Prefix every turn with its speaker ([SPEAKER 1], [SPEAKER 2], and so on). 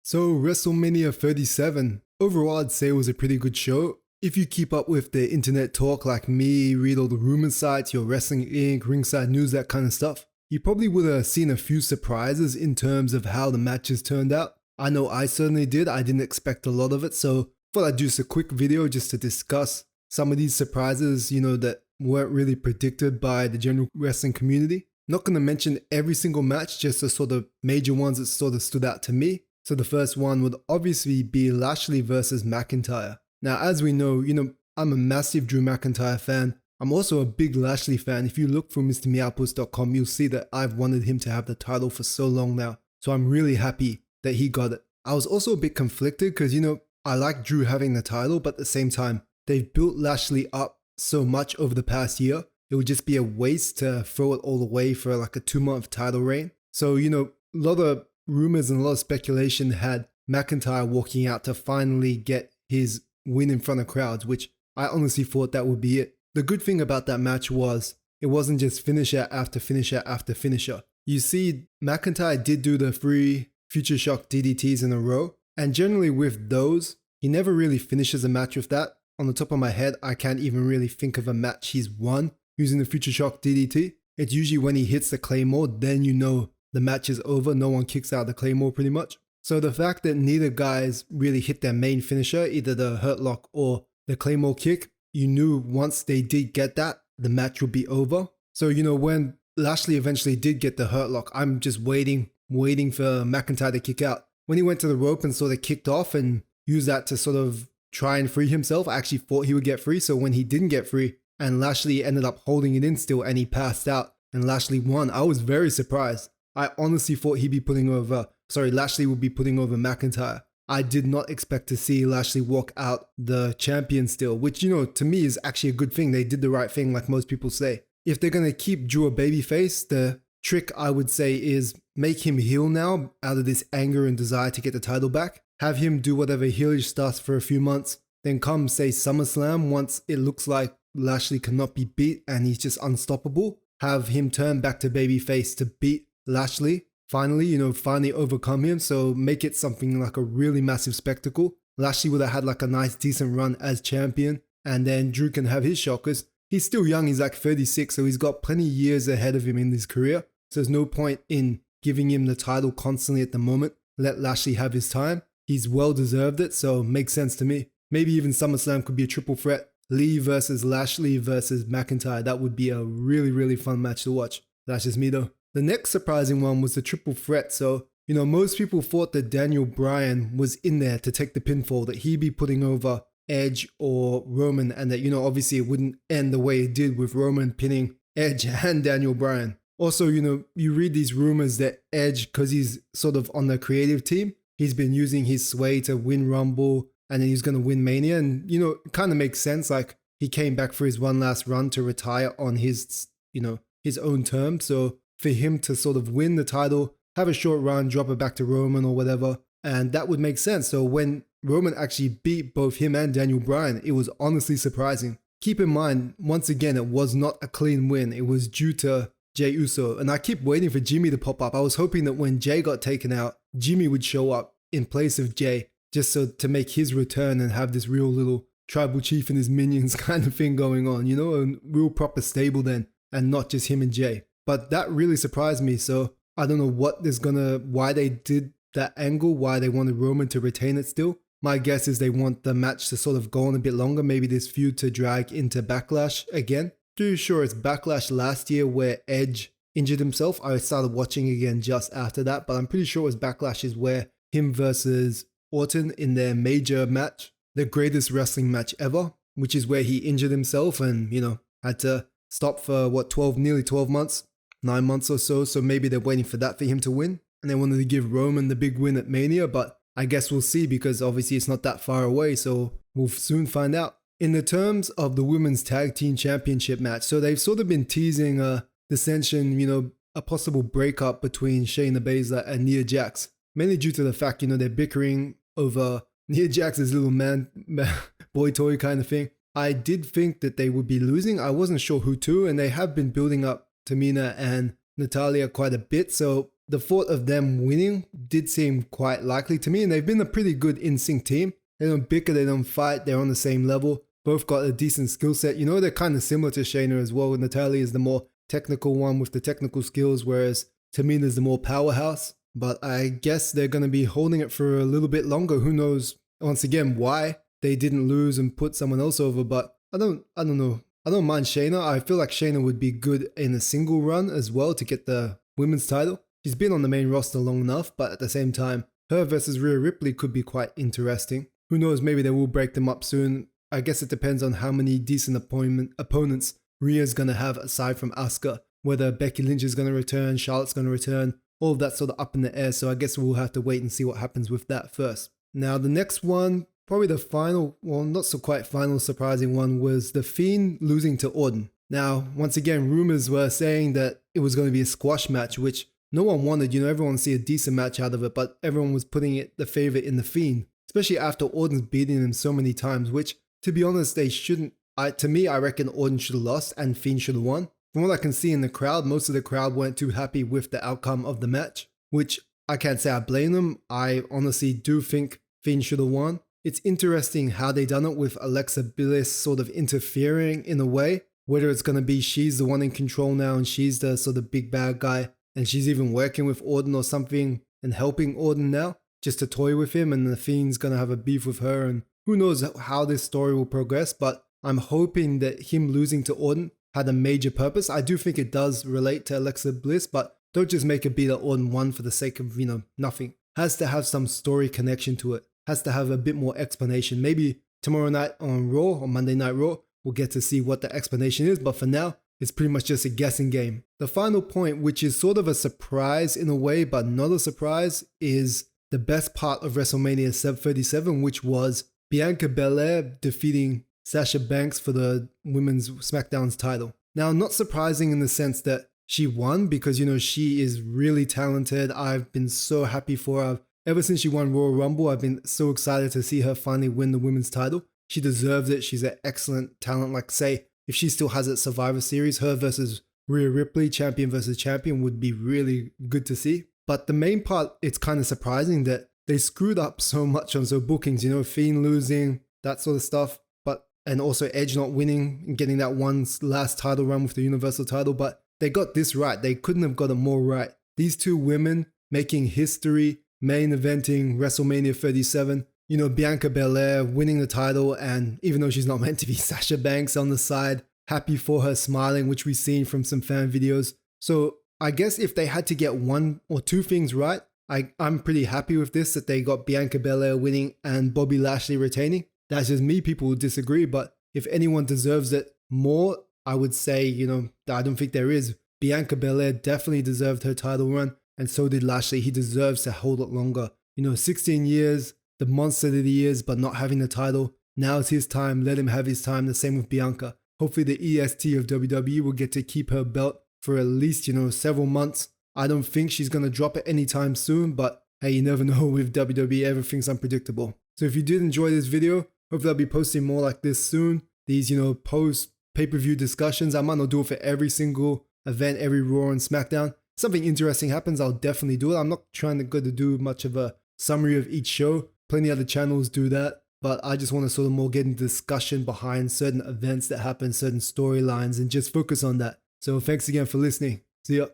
[SPEAKER 1] So WrestleMania 37, overall I'd say it was a pretty good show. If you keep up with the internet talk like me, read all the rumor sites, your Wrestling Inc., Ringside News, that kind of stuff, you probably would have seen a few surprises in terms of how the matches turned out. I know I certainly did, I didn't expect a lot of it, so thought I'd do just a quick video just to discuss some of these surprises, that weren't really predicted by the general wrestling community. Not going to mention every single match, just the sort of major ones that sort of stood out to me. So the first one would obviously be Lashley versus McIntyre. Now, as we know, I'm a massive Drew McIntyre fan. I'm also a big Lashley fan. If you look through MrMeowpuss.com, you'll see that I've wanted him to have the title for so long now. So I'm really happy that he got it. I was also a bit conflicted because, I like Drew having the title, but at the same time, they've built Lashley up so much over the past year. It would just be a waste to throw it all away for like a 2-month title reign. So, a lot of rumors and a lot of speculation had McIntyre walking out to finally get his win in front of crowds, which I honestly thought that would be it. The good thing about that match was it wasn't just finisher after finisher after finisher. You see, McIntyre did do the 3 Future Shock DDTs in a row, and generally with those, he never really finishes a match with that. On the top of my head, I can't even really think of a match he's won using the Future Shock DDT. It's usually when he hits the Claymore, then the match is over, no one kicks out the Claymore pretty much. So the fact that neither guys really hit their main finisher, either the Hurt Lock or the Claymore kick, you knew once they did get that, the match would be over. So, when Lashley eventually did get the Hurt Lock, I'm just waiting for McIntyre to kick out. When he went to the rope and sort of kicked off and used that to sort of try and free himself, I actually thought he would get free. So when he didn't get free and Lashley ended up holding it in still and he passed out and Lashley won, I was very surprised. I honestly thought Lashley would be putting over McIntyre. I did not expect to see Lashley walk out the champion still, which, to me is actually a good thing. They did the right thing, like most people say. If they're going to keep Drew a babyface, the trick I would say is make him heel now out of this anger and desire to get the title back. Have him do whatever heelish stuff for a few months. Then come, say, SummerSlam, once it looks like Lashley cannot be beat and he's just unstoppable. Have him turn back to babyface to beat Lashley, finally overcome him, so make it something like a really massive spectacle. Lashley would have had like a nice decent run as champion, and then Drew can have his shot because he's still young, he's like 36, so he's got plenty of years ahead of him in his career, so there's no point in giving him the title constantly at the moment. Let Lashley have his time. He's well deserved it, so makes sense to me. Maybe even SummerSlam could be a triple threat. Lee versus Lashley versus McIntyre, that would be a really, really fun match to watch. That's just me though. The next surprising one was the triple threat. So, most people thought that Daniel Bryan was in there to take the pinfall, that he'd be putting over Edge or Roman, and that, obviously it wouldn't end the way it did with Roman pinning Edge and Daniel Bryan. Also, you read these rumors that Edge, because he's sort of on the creative team, he's been using his sway to win Rumble and then he's going to win Mania. And, it kind of makes sense. Like, he came back for his one last run to retire on his, his own terms. So for him to sort of win the title, have a short run, drop it back to Roman or whatever, and that would make sense. So when Roman actually beat both him and Daniel Bryan, it was honestly surprising. Keep in mind, once again, it was not a clean win. It was due to Jey Uso, and I keep waiting for Jimmy to pop up. I was hoping that when Jey got taken out, Jimmy would show up in place of Jey, just so to make his return and have this real little tribal chief and his minions kind of thing going on, a real proper stable then, and not just him and Jey. But that really surprised me, so I don't know why they did that angle, why they wanted Roman to retain it still. My guess is they want the match to sort of go on a bit longer, maybe this feud to drag into Backlash again. Pretty sure it's Backlash last year where Edge injured himself. I started watching again just after that, but I'm pretty sure it was Backlash is where him versus Orton in their major match, the greatest wrestling match ever, which is where he injured himself and, had to stop for nearly 12 months. 9 months or so, so maybe they're waiting for that for him to win. And they wanted to give Roman the big win at Mania, but I guess we'll see because obviously it's not that far away, so we'll soon find out. In the terms of the Women's Tag Team Championship match, so they've sort of been teasing a dissension, a possible breakup between Shayna Baszler and Nia Jax, mainly due to the fact, they're bickering over Nia Jax's little boy toy kind of thing. I did think that they would be losing. I wasn't sure who to, and they have been building up Tamina and Natalia quite a bit, so the thought of them winning did seem quite likely to me, and they've been a pretty good in-sync team. They don't bicker, they don't fight, they're on the same level. Both got a decent skill set. You know, they're kind of similar to Shayna as well. Natalya is the more technical one with the technical skills, whereas Tamina's the more powerhouse. But I guess they're going to be holding it for a little bit longer. Who knows, once again, why they didn't lose and put someone else over. But I don't know. I don't mind Shayna. I feel like Shayna would be good in a single run as well to get the women's title. She's been on the main roster long enough, but at the same time, her versus Rhea Ripley could be quite interesting. Who knows, maybe they will break them up soon. I guess it depends on how many decent opponents Rhea's going to have aside from Asuka. Whether Becky Lynch is going to return, Charlotte's going to return, all of that sort of up in the air. So I guess we'll have to wait and see what happens with that first. Now the next one, probably the final, well not so quite final surprising one, was the Fiend losing to Oden. Now once again, rumors were saying that it was going to be a squash match, which no one wanted. You know, everyone see a decent match out of it, but everyone was putting it the favorite in the Fiend, especially after Orden's beating him so many times, which to be honest, they shouldn't. To me, I reckon Oden should have lost and Fiend should have won. From what I can see in the crowd, most of the crowd weren't too happy with the outcome of the match, which I can't say I blame them. I honestly do think Fiend should have won. It's interesting how they done it with Alexa Bliss sort of interfering in a way, whether it's going to be she's the one in control now and she's the sort of big bad guy and she's even working with Oden or something and helping Oden now just to toy with him, and the Fiend's going to have a beef with her, and who knows how this story will progress, but I'm hoping that him losing to Oden had a major purpose. I do think it does relate to Alexa Bliss, but don't just make it be that Oden won for the sake of, nothing. Has to have some story connection to it. Has to have a bit more explanation. Maybe tomorrow night on Raw, or Monday Night Raw, we'll get to see what the explanation is, but for now, it's pretty much just a guessing game. The final point, which is sort of a surprise in a way, but not a surprise, is the best part of WrestleMania 37, which was Bianca Belair defeating Sasha Banks for the Women's SmackDown's title. Now, not surprising in the sense that she won because, she is really talented. I've been so happy for her. Ever since she won Royal Rumble, I've been so excited to see her finally win the women's title. She deserves it. She's an excellent talent. Like, say, if she still has it Survivor Series, her versus Rhea Ripley, champion versus champion, would be really good to see. But the main part, it's kind of surprising that they screwed up so much on bookings, Fiend losing, that sort of stuff. And also Edge not winning and getting that one last title run with the Universal title. But they got this right. They couldn't have got it more right. These two women making history, main eventing WrestleMania 37. Bianca Belair winning the title, and even though she's not meant to be, Sasha Banks on the side, happy for her, smiling, which we've seen from some fan videos. So I guess if they had to get one or two things right, I'm pretty happy with this, that they got Bianca Belair winning and Bobby Lashley retaining. That's just me. People will disagree, but if anyone deserves it more, I would say, I don't think there is. Bianca Belair definitely deserved her title run, and so did Lashley. He deserves to hold it longer. 16 years, the monster that he is, but not having the title. Now it's his time. Let him have his time. The same with Bianca. Hopefully the EST of WWE will get to keep her belt for at least, several months. I don't think she's going to drop it anytime soon, but hey, you never know with WWE. Everything's unpredictable. So if you did enjoy this video, hopefully I'll be posting more like this soon. These, post pay-per-view discussions. I might not do it for every single event, every Raw and SmackDown. Something interesting happens, I'll definitely do it. I'm not trying to go to do much of a summary of each show. Plenty other channels do that. But I just want to sort of more get into discussion behind certain events that happen, certain storylines, and just focus on that. So thanks again for listening. See ya.